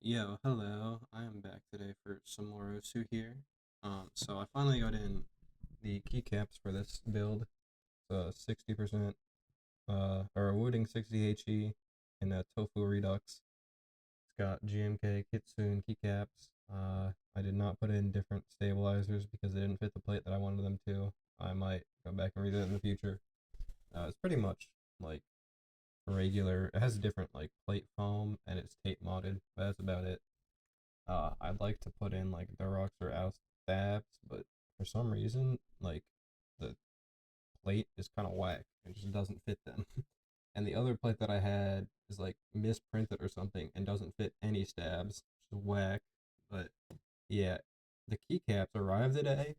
Yo, hello. I am back today for some more OSU here. So I finally got in the keycaps for this build. 60%, or a Wooting 60HE and a Tofu Redux. It's got GMK Kitsune keycaps. I did not put in different stabilizers because they didn't fit the plate that I wanted them to. I might go back and redo it in the future. It's pretty much like regular. It has different like plate foam and it's tape modded, but that's about it. I'd like to put in like Durox or Oust stabs, but for some reason, like the plate is kind of whack. It just doesn't fit them. And the other plate that I had is like misprinted or something and doesn't fit any stabs. Which is whack. But yeah, the keycaps arrived today,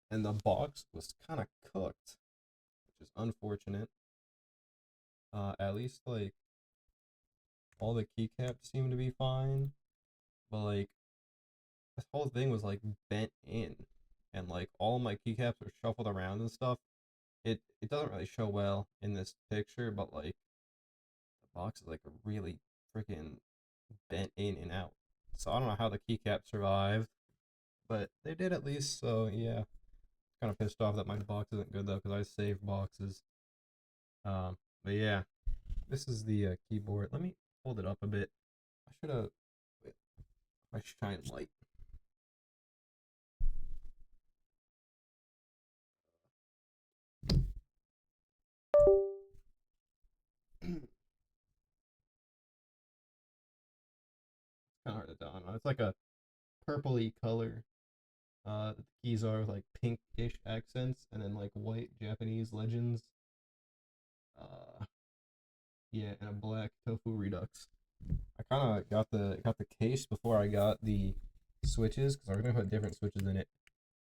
and the box was kind of cooked, which is unfortunate. At least like all the keycaps seem to be fine, but like this whole thing was like bent in, and like all my keycaps are shuffled around and stuff. It doesn't really show well in this picture, but like the box is like really freaking bent in and out. So I don't know how the keycaps survived, but they did at least. So yeah, kind of pissed off that my box isn't good though, because I saved boxes. But yeah, this is the keyboard. Let me hold it up a bit. I should have. I shine light. Kind of hard to tell. It's like a purpley color. The keys are like pinkish accents and then like white Japanese legends. Uh, yeah, and a black tofu redux. I kind of got the case before I got the switches because I was gonna put different switches in it.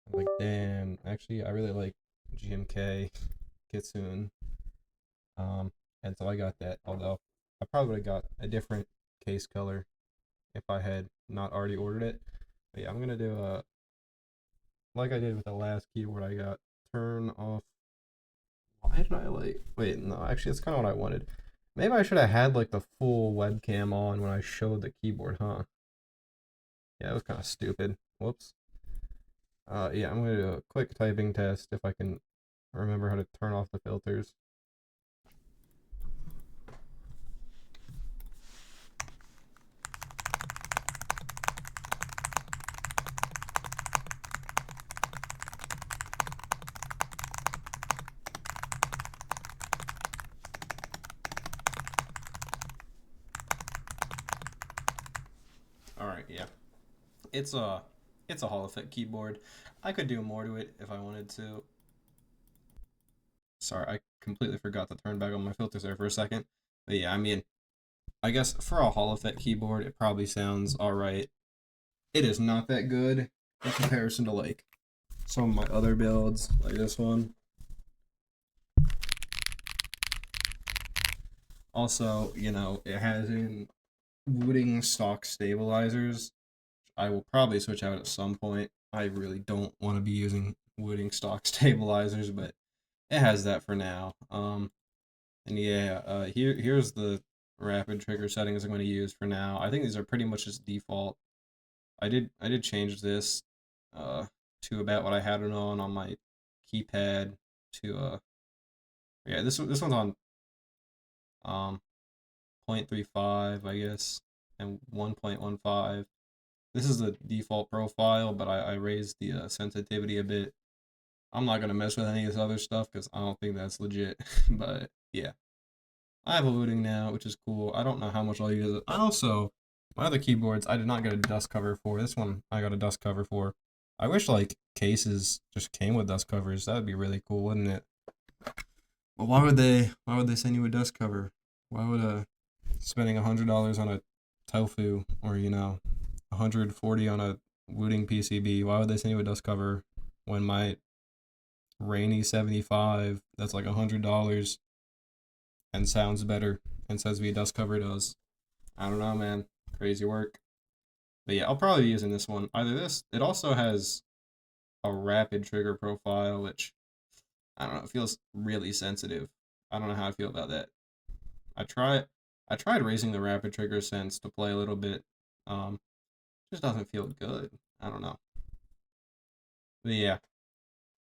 I'm like, damn, actually, I really like GMK Kitsune. Um, and so I got that. Although I probably would have got a different case color if I had not already ordered it. But yeah, I'm gonna do a like I did with the last keyboard I got. Turn off. Why did I like? Wait, no. Actually, that's kind of what I wanted. Maybe I should have had like the full webcam on when I showed the keyboard, huh? Yeah, it was kind of stupid. Whoops. Yeah, I'm gonna do a quick typing test if I can remember how to turn off the filters. All right, yeah. It's a it's a Hall Effect keyboard. I could do more to it if I wanted to. Sorry, I completely forgot to turn back on my filters there for a second. But yeah, I mean, I guess for a Hall Effect keyboard, it probably sounds all right. It is not that good in comparison to like some of my other builds, like this one. Also, it has in Wooting stock stabilizers. I will probably switch out at some point. I really don't want to be using Wooting stock stabilizers, but it has that for now. And yeah, here's the rapid trigger settings I'm going to use for now. I think these are pretty much just default. I did change this to about what I had it on my keypad to yeah, this one's on um 0.35, I guess, and 1.15. This is the default profile, but I raised the sensitivity a bit. I'm not gonna mess with any of this other stuff because I don't think that's legit. But yeah, I have a Wooting now, which is cool. I don't know how much I'll use it. I also, my other keyboards, I did not get a dust cover for. This one, I got a dust cover for. I wish like cases just came with dust covers. That would be really cool, wouldn't it? But why would they? Why would they send you a dust cover? Why would spending $100 on a tofu or 140 on a Wooting PCB? Why would they send you a dust cover when my rainy 75 that's like $100 and sounds better and says V dust cover does? I don't know, man. Crazy work. But yeah, I'll probably be using this one. Either this. It also has a rapid trigger profile, which I don't know. It feels really sensitive. I don't know how I feel about that. I try I tried raising the rapid trigger sense to play a little bit, just doesn't feel good. I don't know. But yeah.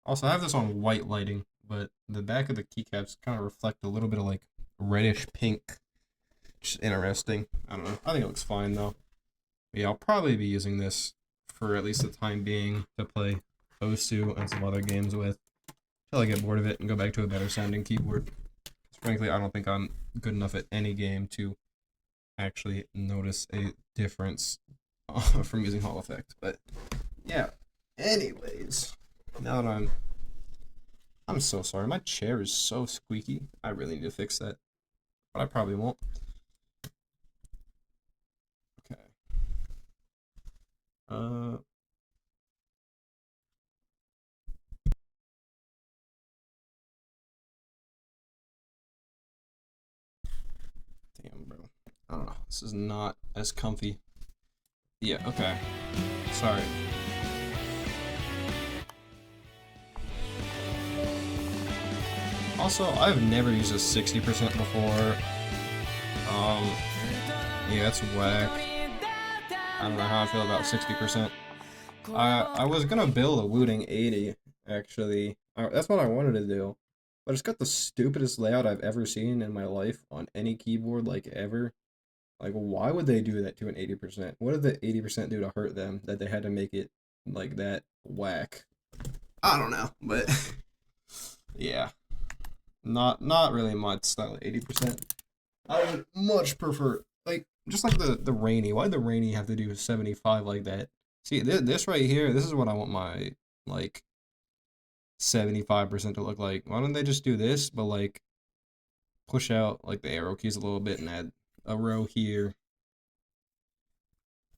Also, I have this on white lighting, but the back of the keycaps kind of reflect a little bit of like reddish pink. Which is interesting. I don't know. I think it looks fine though. But yeah, I'll probably be using this for at least the time being to play OSU and some other games with. Until I get bored of it and go back to a better sounding keyboard. Frankly, I don't think I'm good enough at any game to actually notice a difference from using Hall Effect. But yeah, anyways, now that I'm so sorry. My chair is so squeaky. I really need to fix that, but I probably won't. Okay. Damn, bro. I don't know. This is not as comfy. Yeah, okay. Sorry. Also, I've never used a 60% before. Yeah, that's whack. I don't know how I feel about 60%. I was gonna build a Wooting 80, actually. That's what I wanted to do. But it's got the stupidest layout I've ever seen in my life on any keyboard, like, ever. Like, why would they do that to an 80%? What did the 80% do to hurt them that they had to make it, like, that whack? I don't know, but... yeah. Not really my style, 80%. I would much prefer, like, just like the rainy. Why'd the rainy have to do 75 like that? See, this right here, this is what I want my, like, 75% to look like. Why don't they just do this, but, like, push out, like, the arrow keys a little bit and add a row here.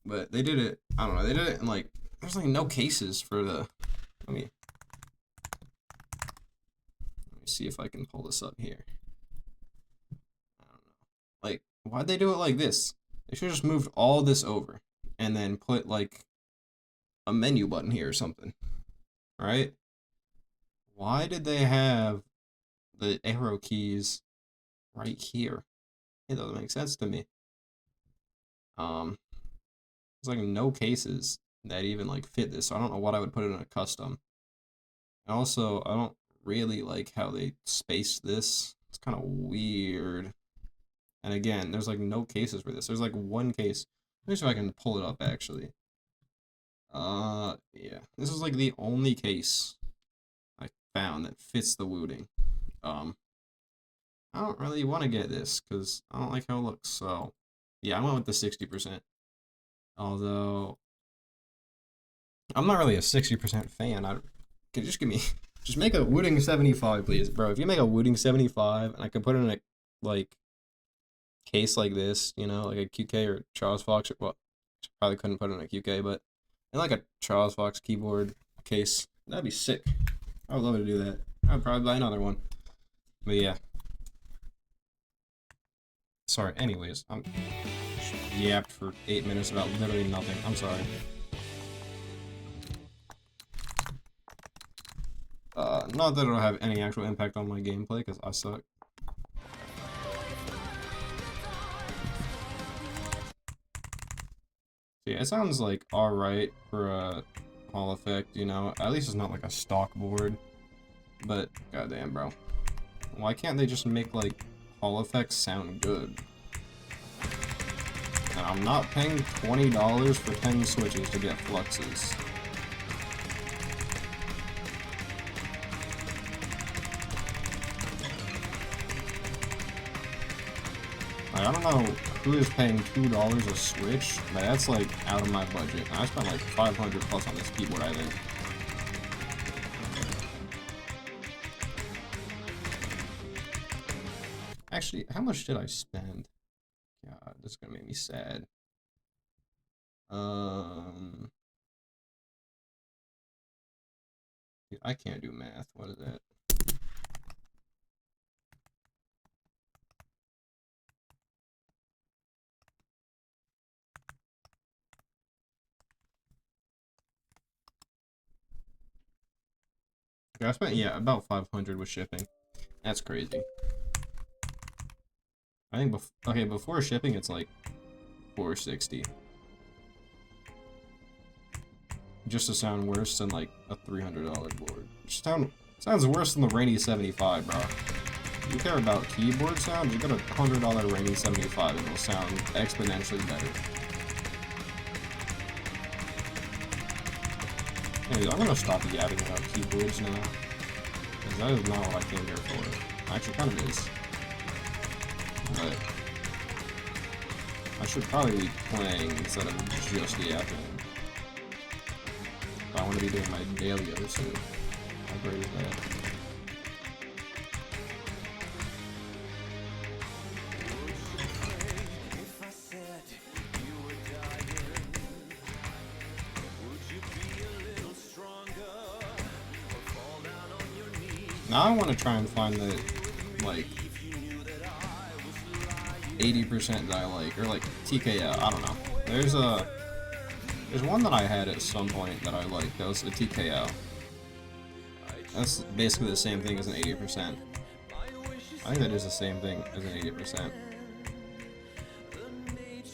But they did it, I don't know, they did it in, like, there's, like, no cases for the, let me see if I can pull this up here. I don't know. Like, why'd they do it like this? They should have just moved all this over and then put, like, a menu button here or something, right? Why did they have the arrow keys right here? It doesn't make sense to me. There's like no cases that even like fit this, so I don't know what I would put in a custom. And also, I don't really like how they spaced this. It's kind of weird. And again, there's like no cases for this. There's like one case. Let me see if I can pull it up actually. Yeah. This is like the only case I found that fits the Wooting. I don't really want to get this because I don't like how it looks. So, yeah, I went with the 60%. Although, I'm not really a 60% fan. Could you just give me, just make a Wooting 75, please, bro. If you make a Wooting 75, and I could put it in a like case like this, you know, like a QK or Charles Fox. Well, probably couldn't put it in a QK, but in like a Charles Fox keyboard case, that'd be sick. I would love to do that. I'd probably buy another one. But yeah. Sorry. Anyways, I'm yapped for 8 minutes about literally nothing. I'm sorry. Not that it'll have any actual impact on my gameplay, because I suck. So yeah, it sounds like alright for a Hall Effect, you know. At least it's not like a stock board. But, goddamn, bro. Why can't they just make, like, Hall Effects sound good? And I'm not paying $20 for 10 switches to get fluxes. Like, I don't know who is paying $2 a switch, but that's like out of my budget. And I spent like 500 plus on this keyboard, I think. Actually, how much did I spend? God, this is gonna make me sad. I can't do math. What is that? Okay, I spent, yeah, about 500 with shipping. That's crazy. I think, okay, before shipping, it's like 460. just to sound worse than like a $300 board. Just sounds worse than the Rainy 75, bro. If you care about keyboard sound, you got a $100 Rainy 75 and it'll sound exponentially better. Anyways, I'm gonna stop yapping about keyboards now, because that is not what I came here for. Actually, kind of is. But I should probably be playing instead of just yapping. If I want to be doing my daily OSU. How great is that? Now I want to try and find the, like, 80% that I like, or like TKO, I don't know. There's one that I had at some point that I liked, that was a TKO. That's basically the same thing as an 80%. I think that is the same thing as an 80%.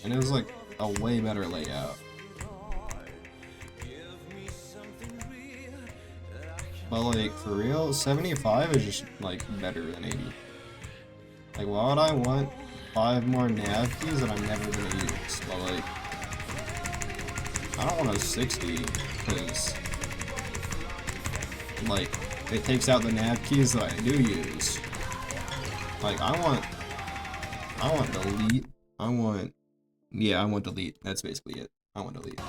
And it was like a way better layout. But like, for real, 75 is just like better than 80. Like, why would I want 5 more nav keys that I'm never gonna use? But like, I don't want a 60 because like it takes out the nav keys that I do use. Like, I want delete. I want delete. That's basically it. I want delete.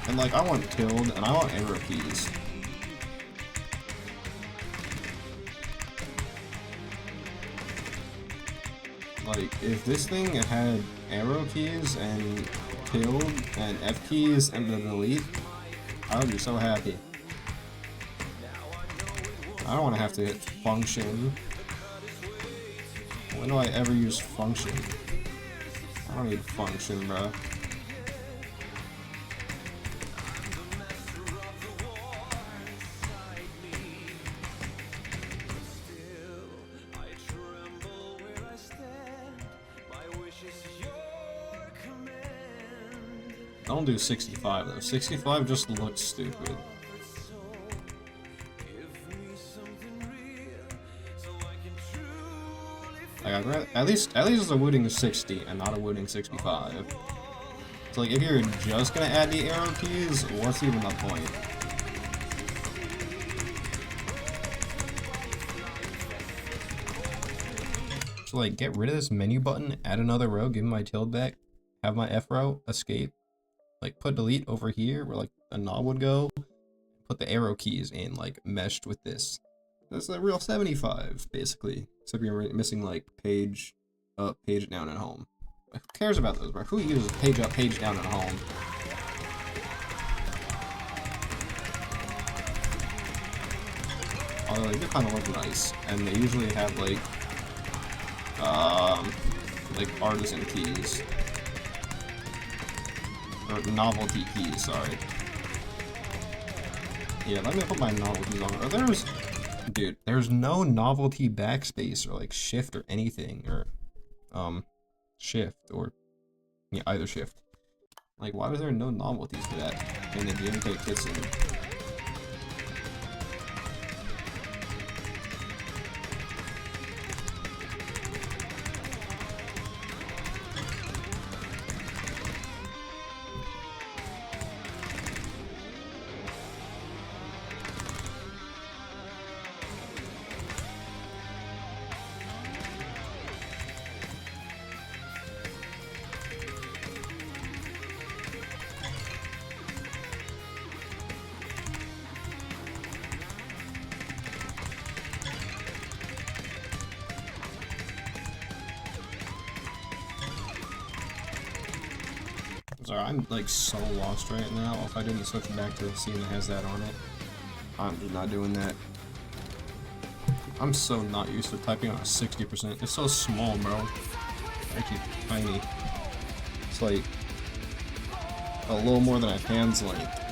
And like, I want tilde and I want arrow keys. Like, if this thing had arrow keys and tilde and F keys and the delete, I would be so happy. I don't want to have to hit function. When do I ever use function? I don't need function, bro. Don't do 65 though. 65 just looks stupid. Like, I'd rather, at least it's a Wooting 60 and not a Wooting 65. So like, if you're just gonna add the arrow keys, what's even the point? So like, get rid of this menu button, add another row, give me my tilde back, have my F row, escape. Like, put delete over here where like a knob would go, put the arrow keys in like meshed with this. That's a real 75 basically, except you're missing like page up, page down, and home. Like, who cares about those, bro? Who uses page up, page down, and home? Although they do kind of look nice, and they usually have like artisan keys. Or novelty keys, sorry. Yeah, let me put my novelties on. There's no novelty backspace or like shift or anything, or shift or yeah, either shift. Like, why was there no novelties for that in the GMK Kitchen? Sorry, I'm like so lost right now. If I didn't switch back to seeing it has that on it, I'm just not doing that. I'm so not used to typing on a 60%. It's so small, bro. Actually tiny. It's like a little more than a hand's length.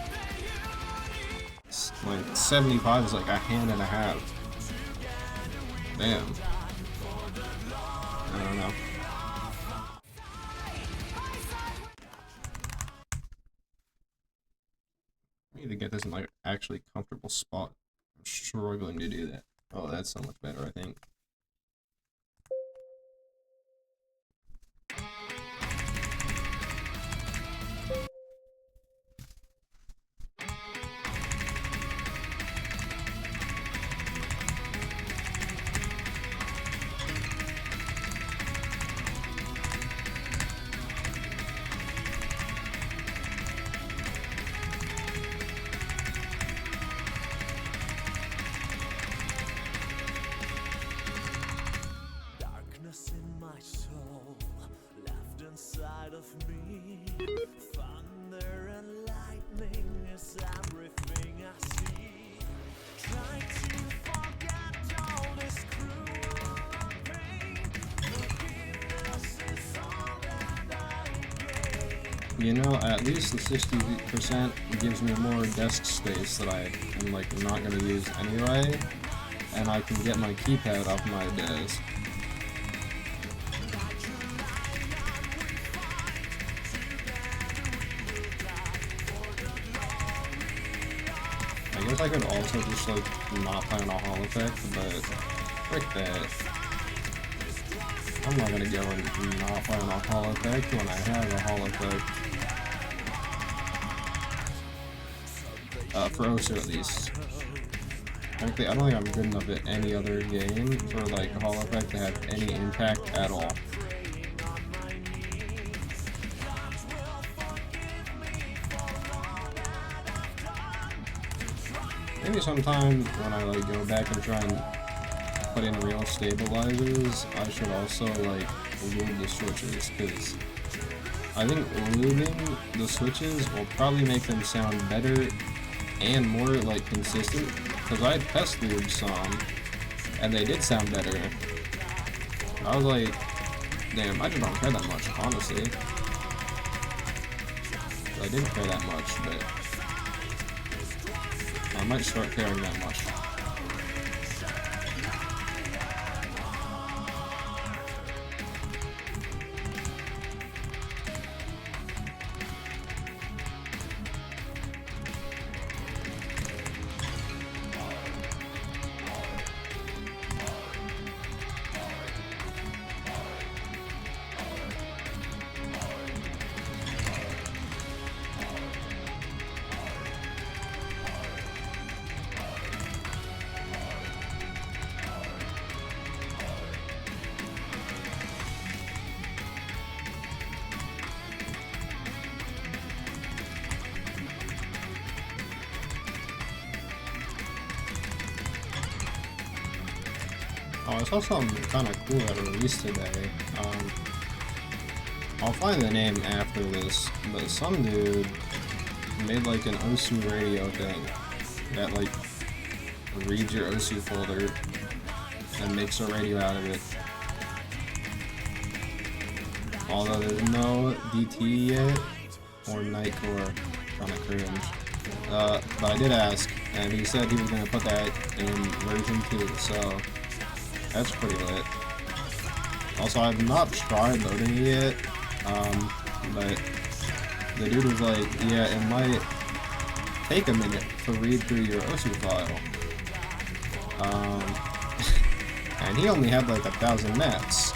Like 75 is like a hand and a half. Damn. I don't know. need to get this in like actually comfortable spot. I'm struggling to do that. Oh, that's so much better, I think. You know, at least the 60% gives me more desk space that I am like not gonna use anyway, and I can get my keypad off my desk. I guess I could also just like not play on a Hall effect, but frick that. I'm not gonna go and not play on a Hall effect when I have a Hall effect. For OSU at least. Frankly, I don't think I'm good enough at any other game for like a Hall effect to have any impact at all. Maybe sometime when I like go back and try and put in real stabilizers, I should also like lube the switches, because I think lubing the switches will probably make them sound better and more like consistent, because I test lubed some and they did sound better. I was like, damn, I just don't care that much, honestly. I didn't care that much, but I might start caring that much. Oh, I saw something kind of cool that released today. I'll find the name after this, but some dude made like an OSU radio thing that like reads your OSU folder and makes a radio out of it. Although there's no DT yet or Nightcore, kind of cringe. But I did ask, and he said he was gonna put that in version 2, so that's pretty lit. Also, I've not tried loading it yet, but the dude was like, yeah, it might take a minute to read through your OSU file. And he only had like 1,000 maps,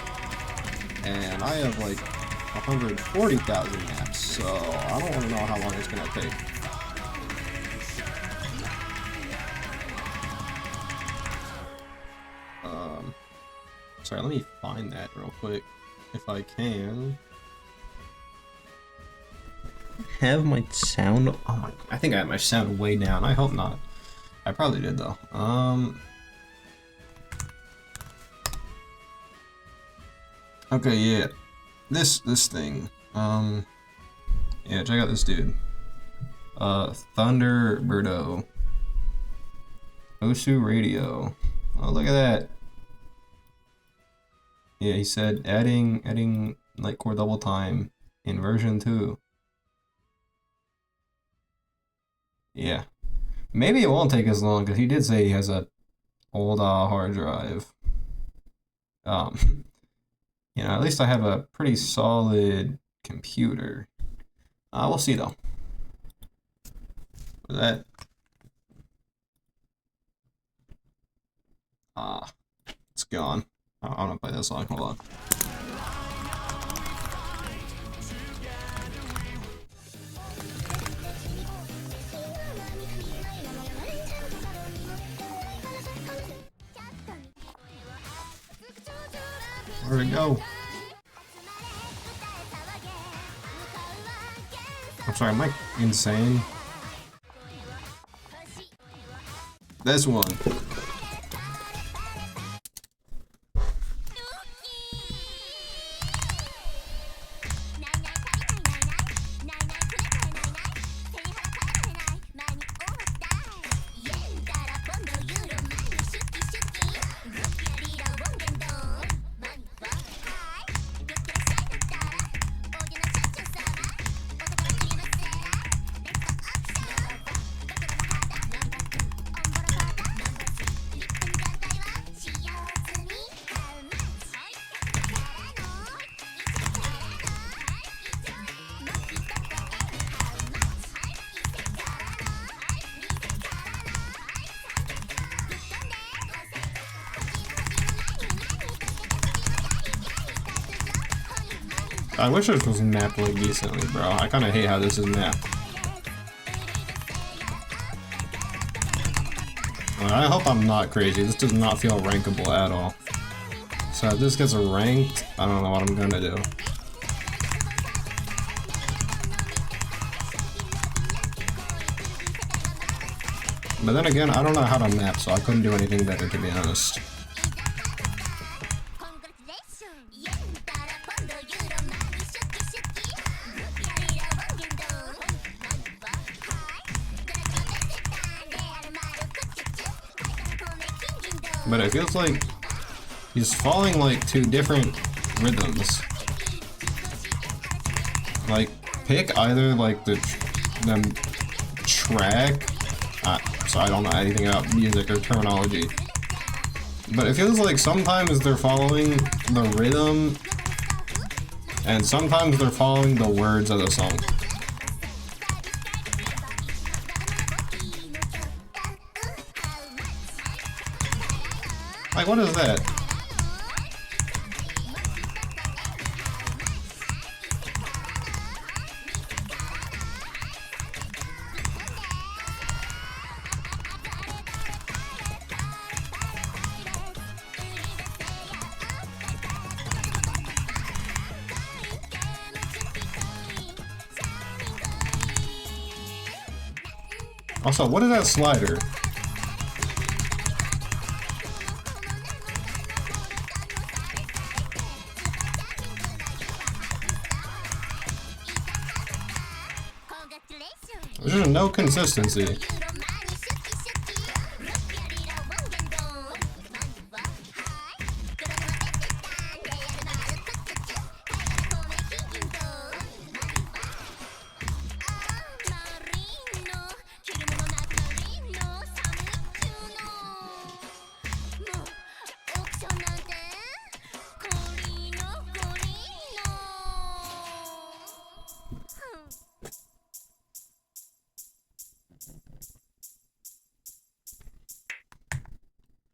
and I have like 140,000 maps, so I don't want to know how long it's gonna take. Sorry, let me find that real quick, if I can. Have my sound, oh my, I think I have my sound way down. I hope not. I probably did though. Okay, yeah. This thing. Yeah, check out this dude. Thunderbirdo. OSU Radio. Oh, look at that. Yeah, he said adding Nightcore double time in version 2. Yeah. Maybe it won't take as long, because he did say he has a old hard drive. You know, at least I have a pretty solid computer. We'll see though. That it's gone. I don't want to play this song. Hold on. Where'd it go? I'm sorry, am I insane? This one. I wish this was mapped like decently, bro. I kind of hate how this is mapped. I hope I'm not crazy. This does not feel rankable at all. So if this gets ranked, I don't know what I'm gonna do. But then again, I don't know how to map, so I couldn't do anything better, to be honest. But it feels like he's following like two different rhythms. Like, pick either like the track. So I don't know anything about music or terminology. But it feels like sometimes they're following the rhythm, and sometimes they're following the words of the song. Like, what is that? Also, what is that slider? There's just no consistency.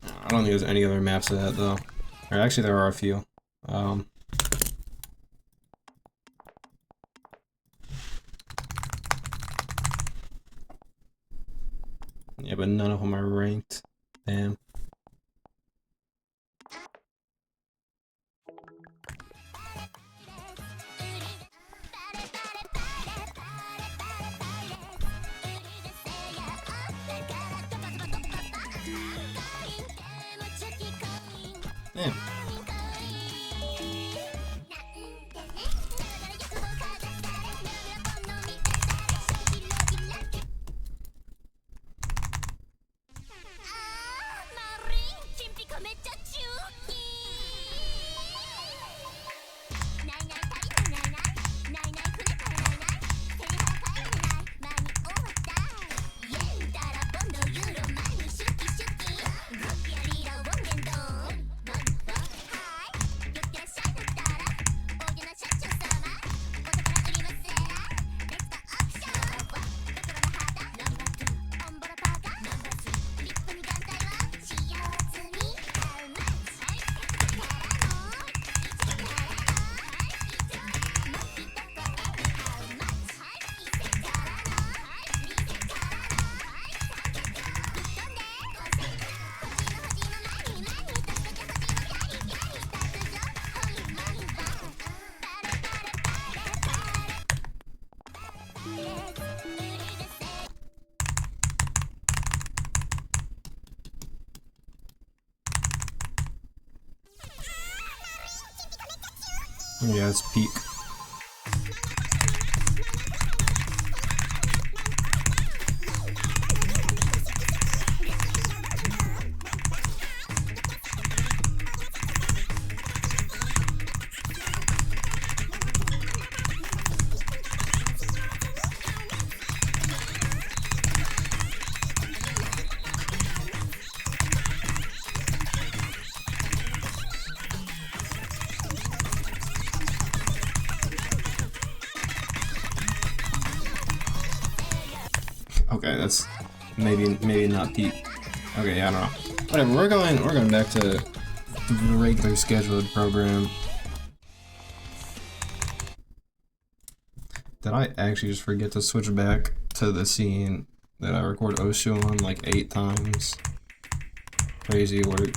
I don't think there's any other maps of that though. Or actually, there are a few. Yeah, but none of them are ranked. Damn. Yeah. Yeah, it's peak. Okay, that's maybe not peak. Okay, yeah, I don't know. Whatever. We're going back to the regular scheduled program. Did I actually just forget to switch back to the scene that I record OSU on like 8 times? Crazy work.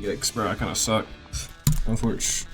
Yikes, bro, I kind of suck. Unfortunately.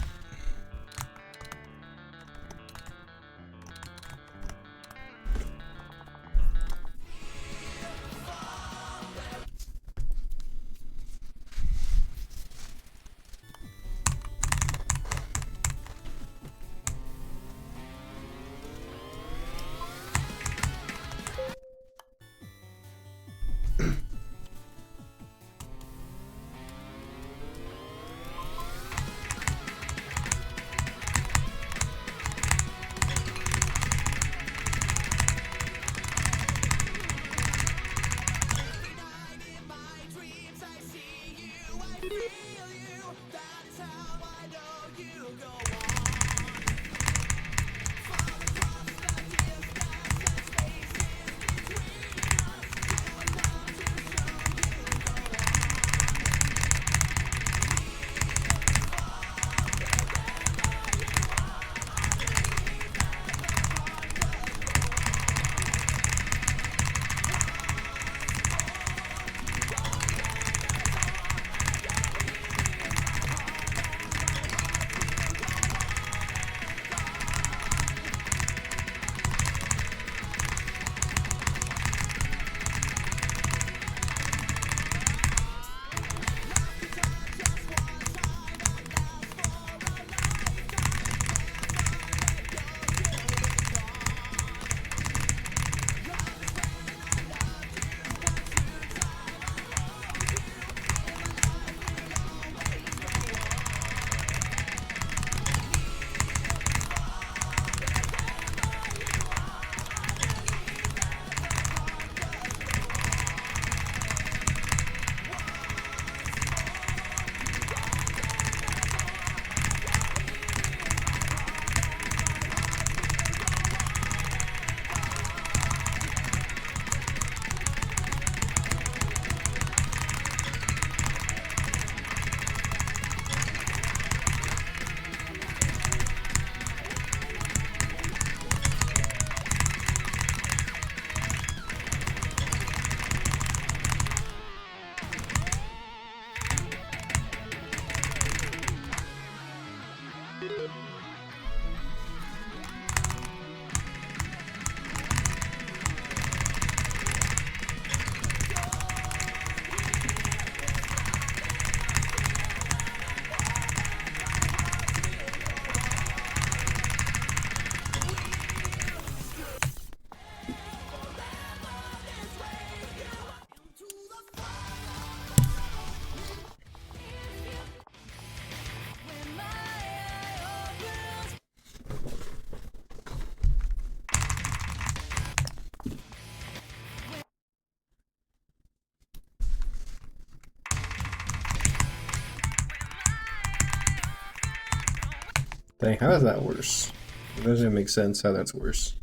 Dang, how is that worse? It doesn't make sense how that's worse.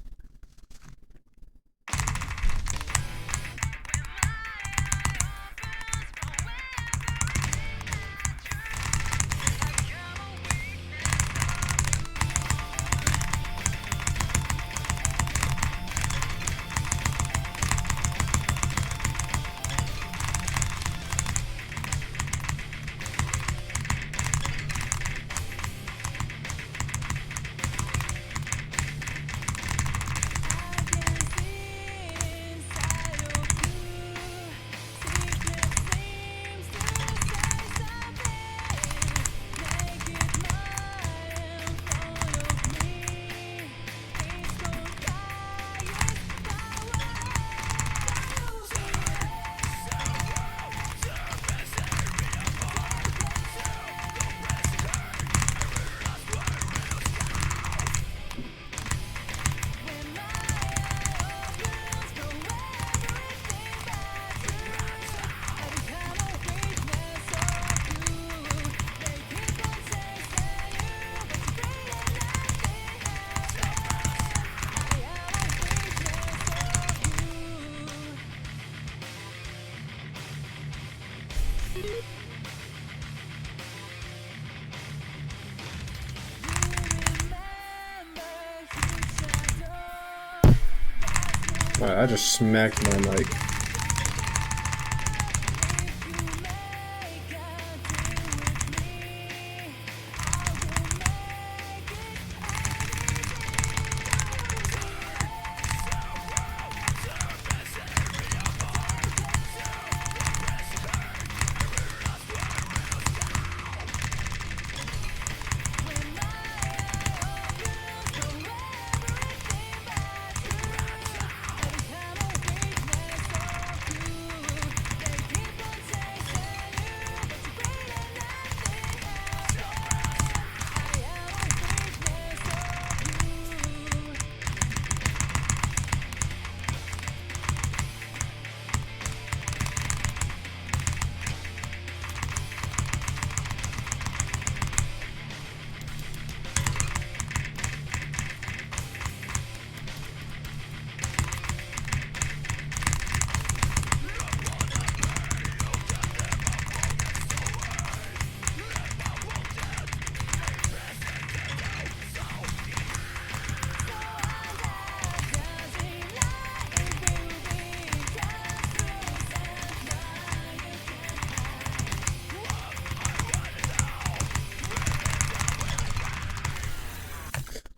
Wow, I just smacked my mic.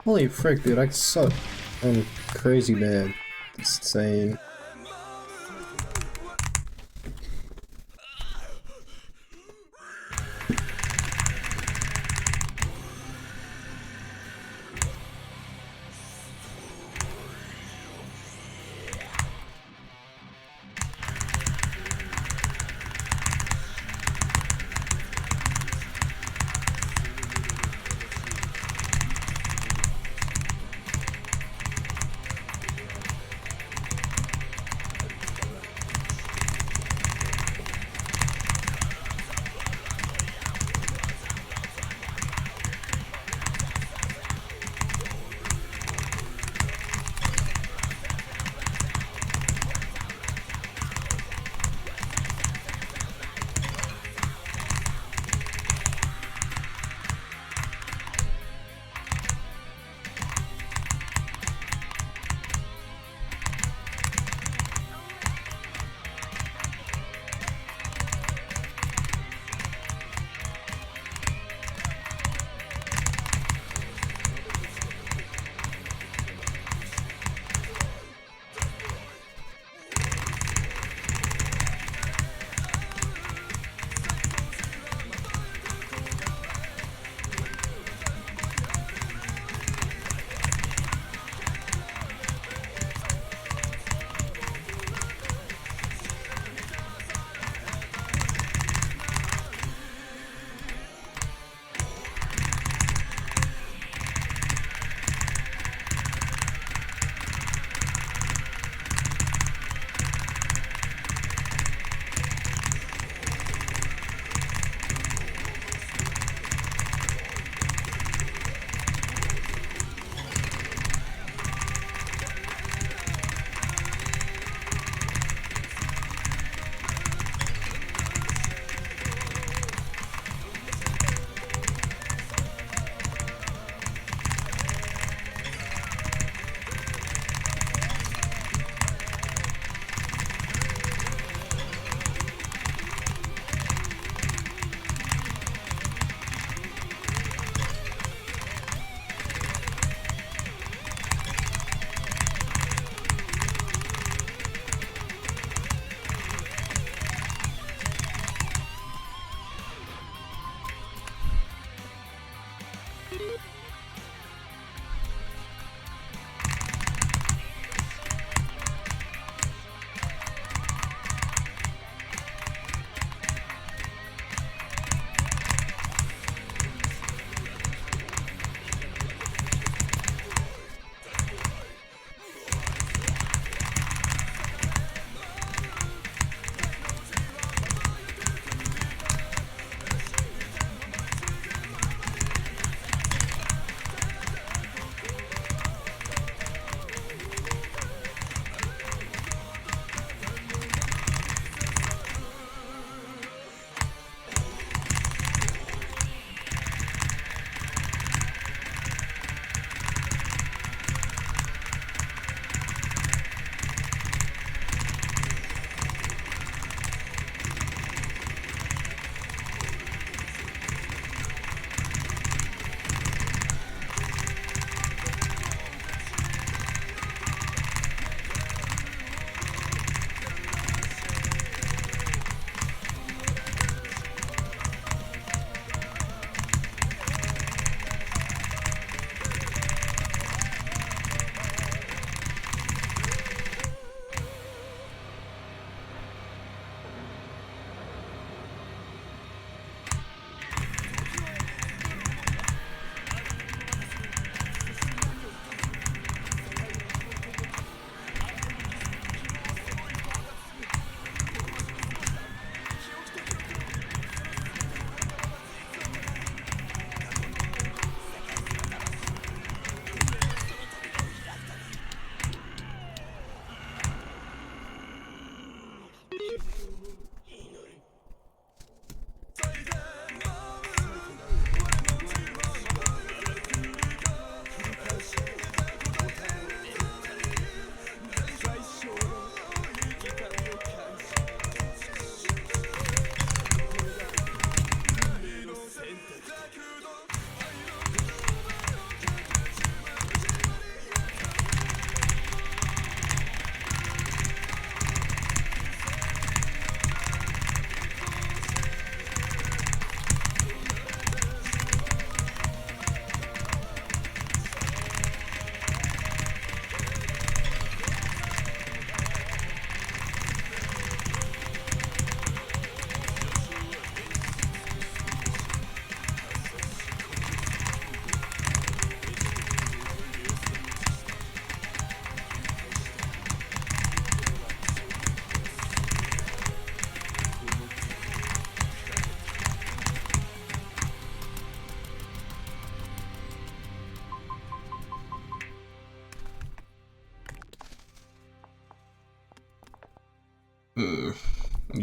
Holy frick, dude, I suck. I'm crazy bad. It's insane.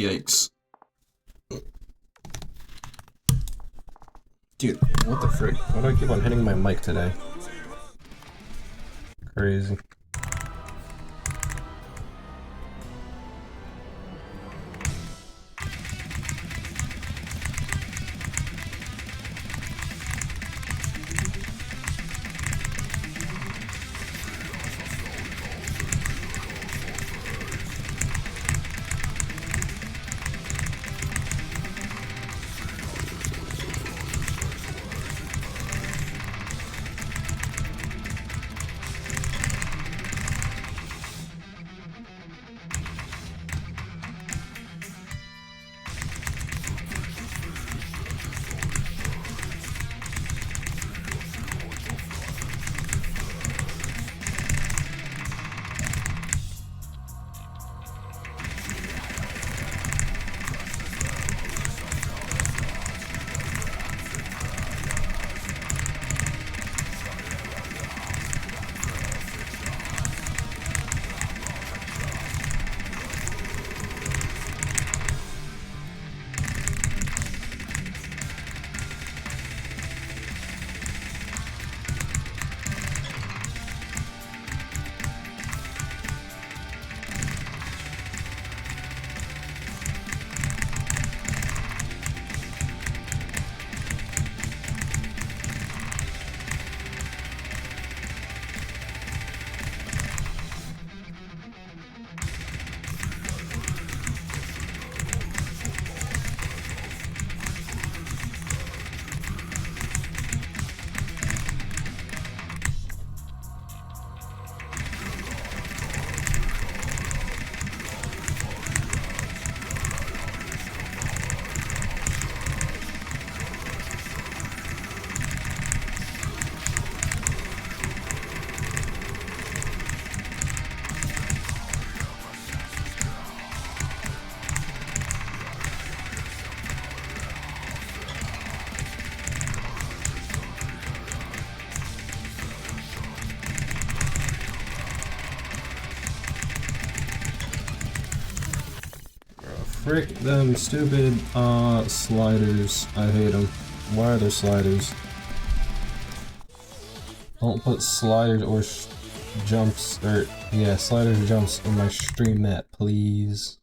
Yikes. Dude, what the frick? Why do I keep on hitting my mic today? Crazy. Frick them stupid sliders. I hate them. Why are there sliders? Don't put sliders or jumps, or yeah, sliders or jumps in my stream mat, please.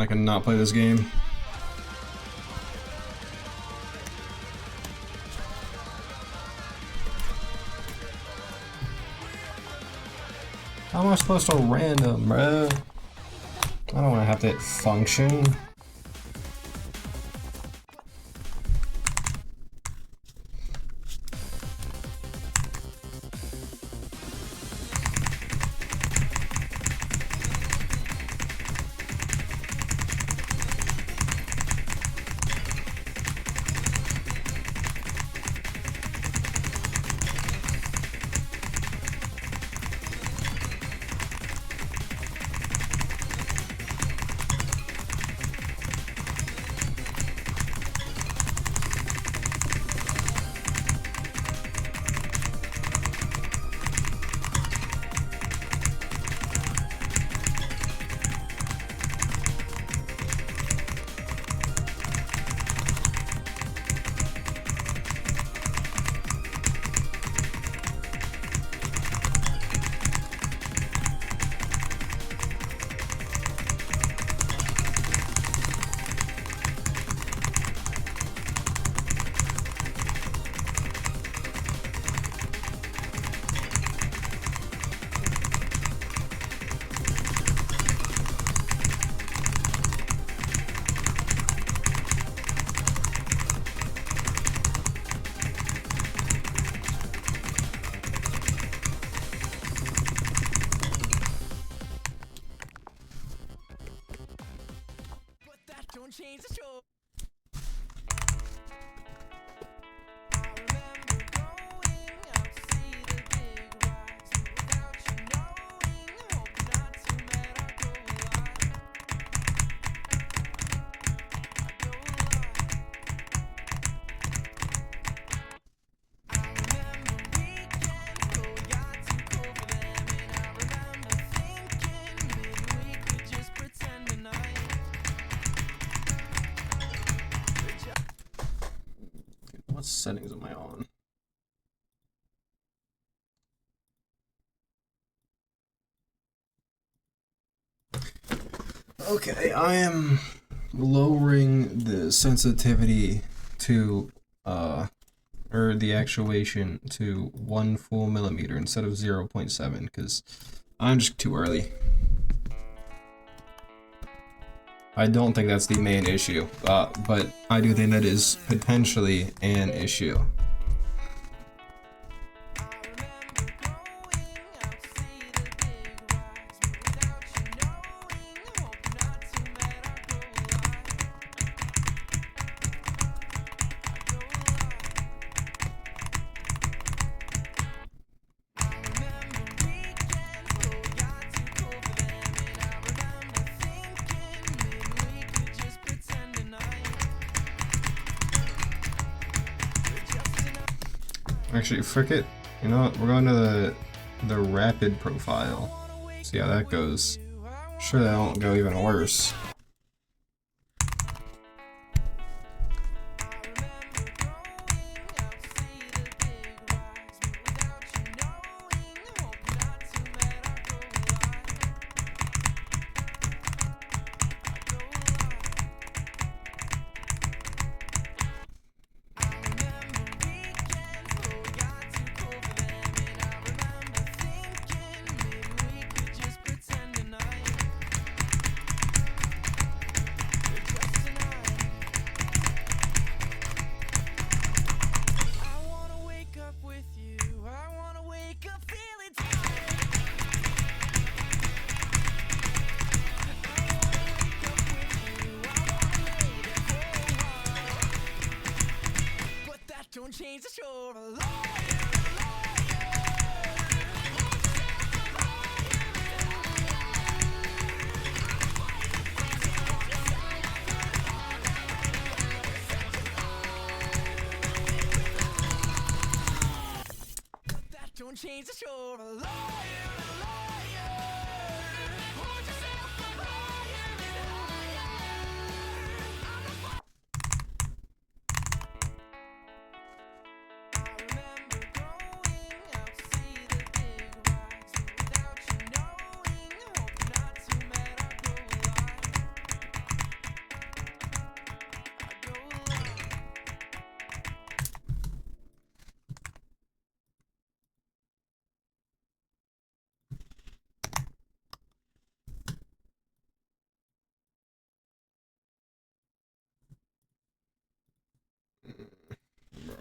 I cannot play this game. How am I supposed to random, bruh? I don't want to have to hit function. Change the show. What settings am I on? Okay, I am lowering the sensitivity to or the actuation to 1 full millimeter instead of 0.7 because I'm just too early. I don't think that's the main issue, but I do think that is potentially an issue. Actually, frick it. You know what? We're going to the rapid profile. See how that goes. Sure, that won't go even worse. Don't change the show. Don't change the show.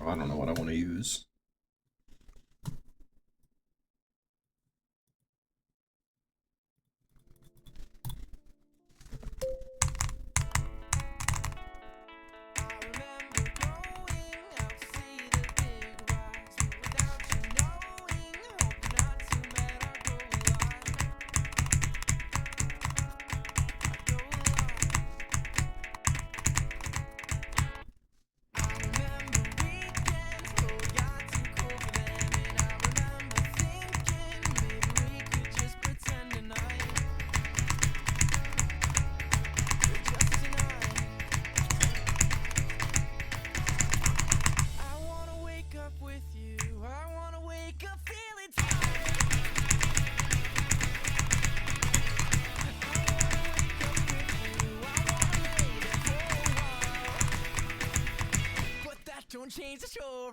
I don't know what I want to use. Don't change the shore.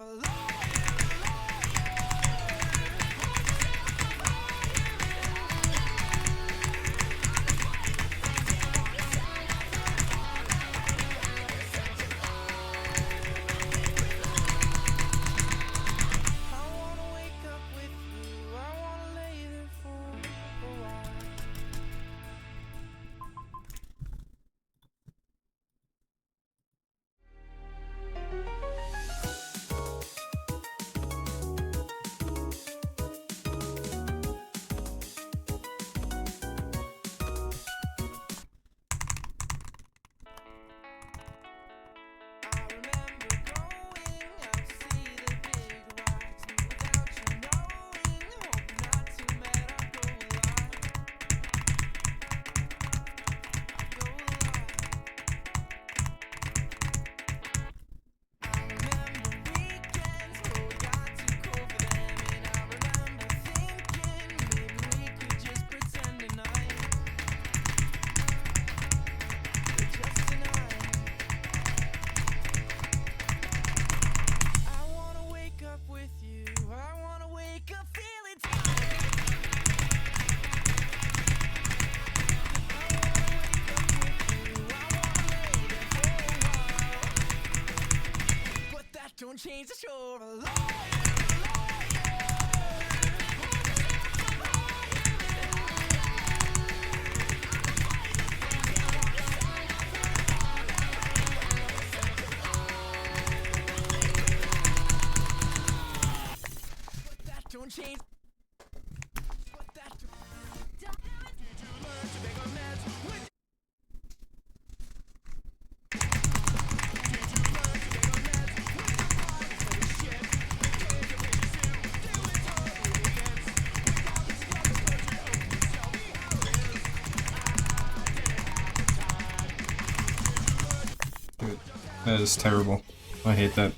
Don't change the shore. Don't change. Dude, that is terrible. I hate that.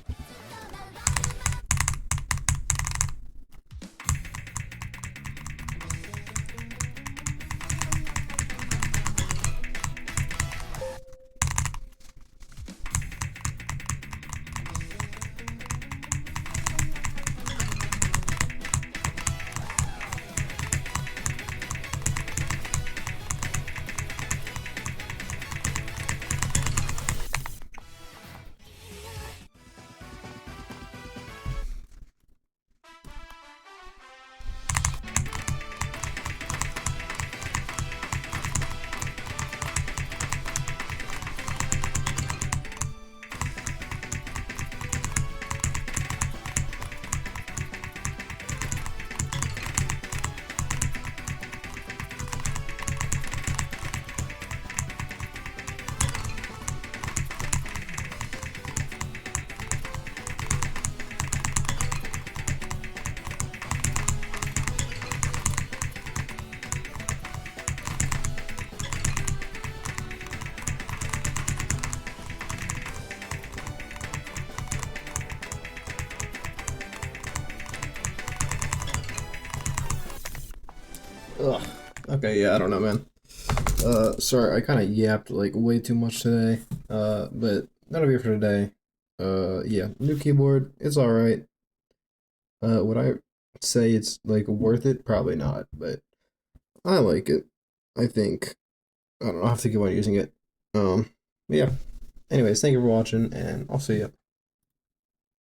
Ugh. Okay, yeah, I don't know, man. Sorry, I kind of yapped like way too much today. But that'll be it for today. Yeah, new keyboard, it's alright. Would I say it's like worth it? Probably not, but I like it. I think. I don't know, I'll have to keep on using it. Yeah. Anyways, thank you for watching, and I'll see ya.